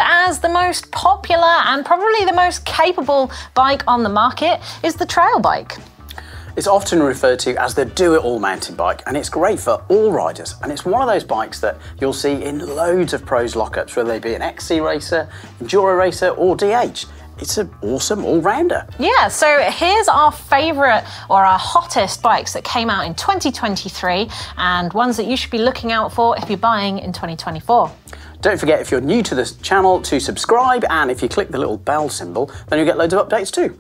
as the most popular and probably the most capable bike on the market is the trail bike. It's often referred to as the do-it-all mountain bike, and it's great for all riders. And it's one of those bikes that you'll see in loads of pros lockups, whether they be an XC racer, enduro racer, or DH. It's an awesome all-rounder. Yeah, so here's our favourite or our hottest bikes that came out in 2023 and ones that you should be looking out for if you're buying in 2024. Don't forget, if you're new to this channel, to subscribe, and if you click the little bell symbol, then you'll get loads of updates too.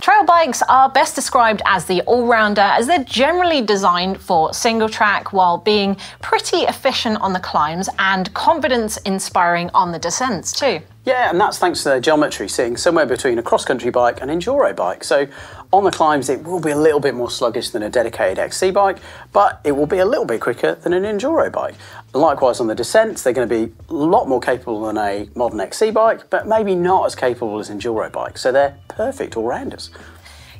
Trail bikes are best described as the all-rounder, as they're generally designed for single track while being pretty efficient on the climbs and confidence-inspiring on the descents too. Yeah, and that's thanks to their geometry sitting somewhere between a cross-country bike and enduro bike. So on the climbs, it will be a little bit more sluggish than a dedicated XC bike, but it will be a little bit quicker than an enduro bike. Likewise, on the descents, they're going to be a lot more capable than a modern XC bike, but maybe not as capable as enduro bikes. So they're perfect all-rounders.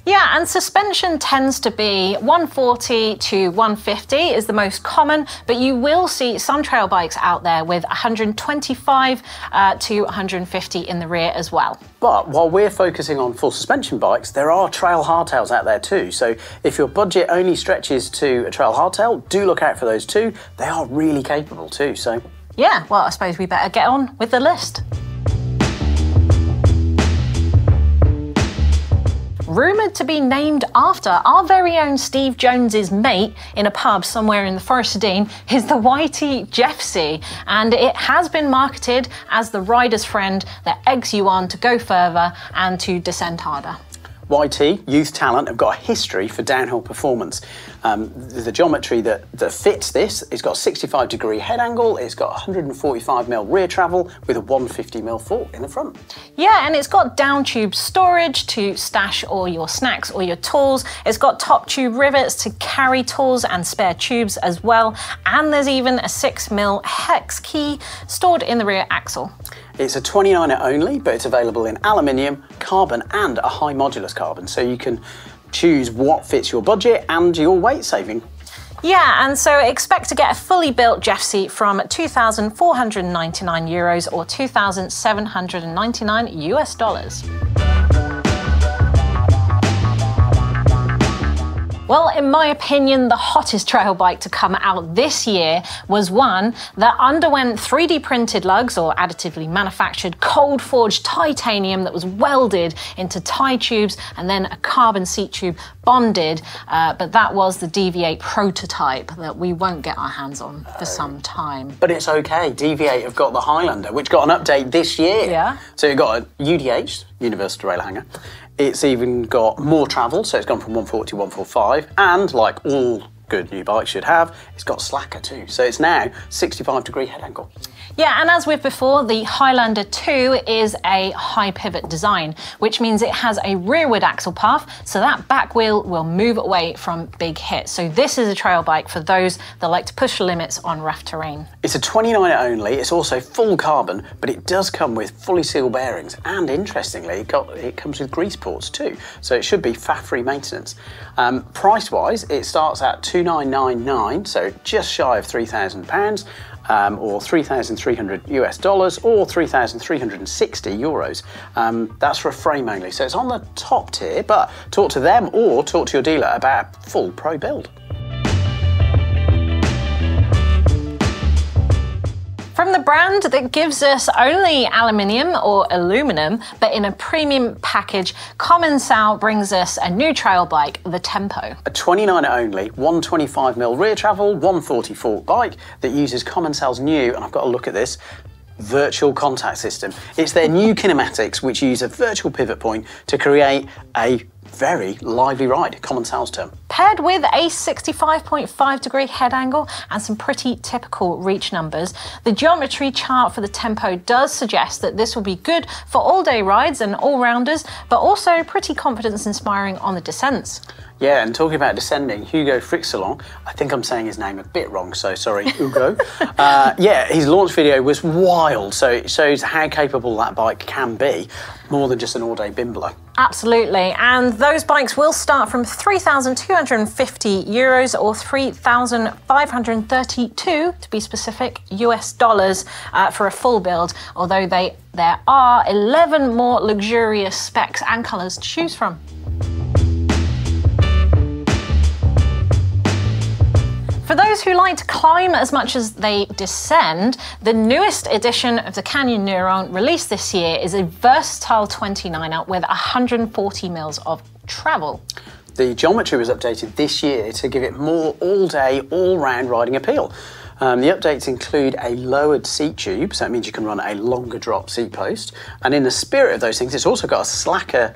Yeah, and suspension tends to be 140 to 150 is the most common, but you will see some trail bikes out there with 125 to 150 in the rear as well. But while we're focusing on full suspension bikes, there are trail hardtails out there too. So if your budget only stretches to a trail hardtail, do look out for those too. They are really capable too, so. Yeah, well, I suppose we better get on with the list. Rumoured to be named after our very own Steve Jones's mate in a pub somewhere in the Forest of Dean is the YT Jeffsy, and it has been marketed as the rider's friend that eggs you on to go further and to descend harder. YT, youth talent, have got a history for downhill performance. The geometry that fits this, it's got a 65-degree head angle, it's got 145mm rear travel with a 150mm fork in the front. Yeah, and it's got down tube storage to stash all your snacks or your tools. It's got top tube rivets to carry tools and spare tubes as well. And there's even a 6mm hex key stored in the rear axle. It's a 29er only, but it's available in aluminium, carbon, and a high modulus carbon, so you can choose what fits your budget and your weight saving. Yeah, and so expect to get a fully built Jeffsy from €2,499 or $2,799 US. Well, in my opinion, the hottest trail bike to come out this year was one that underwent 3D printed lugs or additively manufactured cold forged titanium that was welded into tie tubes and then a carbon seat tube bonded, but that was the Deviate prototype that we won't get our hands on for some time. But it's okay, Deviate have got the Highlander, which got an update this year. Yeah. So you've got a UDH, Universal Derailleur Hanger. It's even got more travel, so it's gone from 140 to 145, and like all good new bikes should have, it's got slacker too, so it's now 65-degree head angle. Yeah, and as with before, the Highlander II is a high pivot design, which means it has a rearward axle path, so that back wheel will move away from big hits. So this is a trail bike for those that like to push the limits on rough terrain. It's a 29er only, it's also full carbon, but it does come with fully sealed bearings, and interestingly, it comes with grease ports too, so it should be faff-free maintenance. Price-wise, it starts at $2,999, so just shy of £3,000. Or $3,300 US or 3,360 euros. That's for a frame only, so it's on the top tier, but talk to them or talk to your dealer about a full pro build. From the brand that gives us only aluminium or aluminum, but in a premium package, Commencal brings us a new trail bike, the T.E.M.P.O. A 29er only, 125mm rear travel, 140 fork bike that uses Commencal's new, and I've got to look at this, virtual contact system. It's their new kinematics, which use a virtual pivot point to create a very lively ride, Commencal's term. Paired with a 65.5-degree head angle and some pretty typical reach numbers, the geometry chart for the T.E.M.P.O does suggest that this will be good for all-day rides and all-rounders, but also pretty confidence-inspiring on the descents. Yeah, and talking about descending, Hugo Frixelon, I think I'm saying his name a bit wrong, so sorry, Hugo. Yeah, his launch video was wild, so it shows how capable that bike can be, more than just an all-day bimbler. Absolutely, and those bikes will start from €3,250 or 3,532 to be specific US dollars for a full build, although there are 11 more luxurious specs and colours to choose from. For those who like to climb as much as they descend, the newest edition of the Canyon Neuron released this year is a versatile 29er with 140 mils of travel. The geometry was updated this year to give it more all-day, all-round riding appeal. The updates include a lowered seat tube, so that means you can run a longer drop seat post. And in the spirit of those things, it's also got a slacker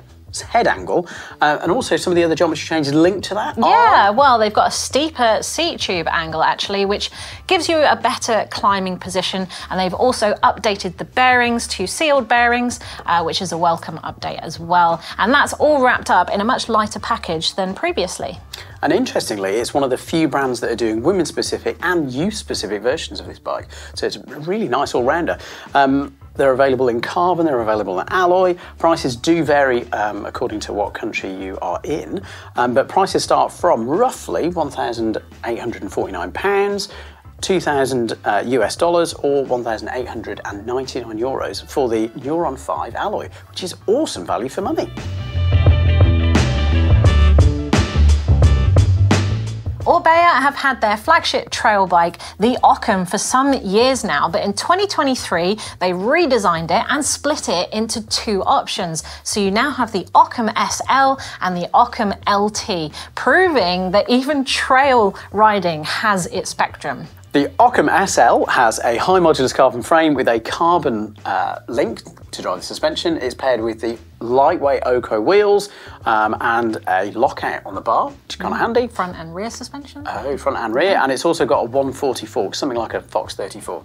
head angle, and also some of the other geometry changes linked to that. Yeah, well, they've got a steeper seat tube angle actually, which gives you a better climbing position, and they've also updated the bearings to sealed bearings, which is a welcome update as well. And that's all wrapped up in a much lighter package than previously. And interestingly, it's one of the few brands that are doing women-specific and youth-specific versions of this bike, so it's a really nice all-rounder. They're available in carbon, they're available in alloy. Prices do vary according to what country you are in, but prices start from roughly £1,849, 2,000 US dollars or 1,899 euros for the Neuron 5 alloy, which is awesome value for money. Orbea have had their flagship trail bike, the Occam, for some years now, but in 2023 they redesigned it and split it into two options. So you now have the Occam SL and the Occam LT, proving that even trail riding has its spectrum. The Occam SL has a high modulus carbon frame with a carbon link to drive the suspension. It's paired with the lightweight Oco wheels and a lockout on the bar, which is kind of handy. Front and rear suspension? Oh, front and rear, and it's also got a 140 fork, something like a Fox 34.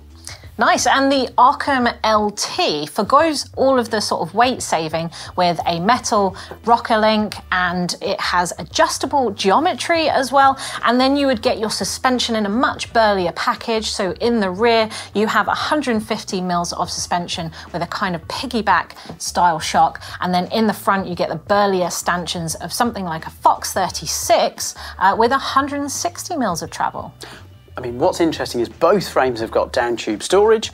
Nice, and the Occam LT forgoes all of the sort of weight saving with a metal rocker link, and it has adjustable geometry as well. And then you would get your suspension in a much burlier package. So in the rear, you have 150 mils of suspension with a kind of piggyback style shock. And then in the front, you get the burlier stanchions of something like a Fox 36 with 160 mils of travel. I mean, what's interesting is both frames have got down tube storage,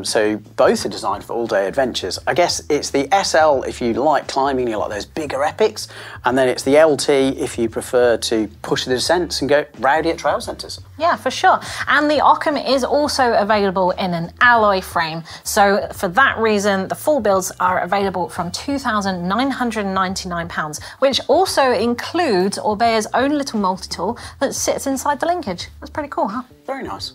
so both are designed for all-day adventures. I guess it's the SL if you like climbing, you like those bigger epics, and then it's the LT if you prefer to push the descents and go rowdy at trail centres. Yeah, for sure. And the Occam is also available in an alloy frame. So for that reason, the full builds are available from £2,999, which also includes Orbea's own little multi-tool that sits inside the linkage. That's pretty cool, huh? Very nice.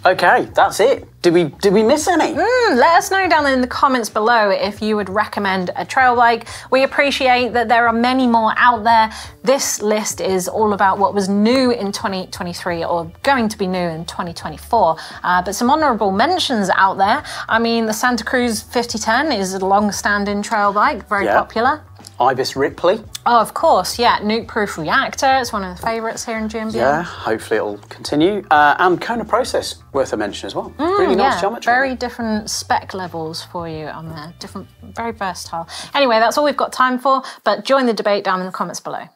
Okay, that's it. Did we miss any? Let us know down in the comments below if you would recommend a trail bike. We appreciate that there are many more out there. This list is all about what was new in 2023 or going to be new in 2024. But some honourable mentions out there. I mean, the Santa Cruz 5010 is a long-standing trail bike, very popular. Ibis Ripley. Oh, of course, yeah. Nuke-proof reactor. It's one of the favourites here in GMBN. Yeah, hopefully it'll continue. And Kona Process, worth a mention as well. Really nice geometry. Very different spec levels for you on there. Different, very versatile. Anyway, that's all we've got time for, but join the debate down in the comments below.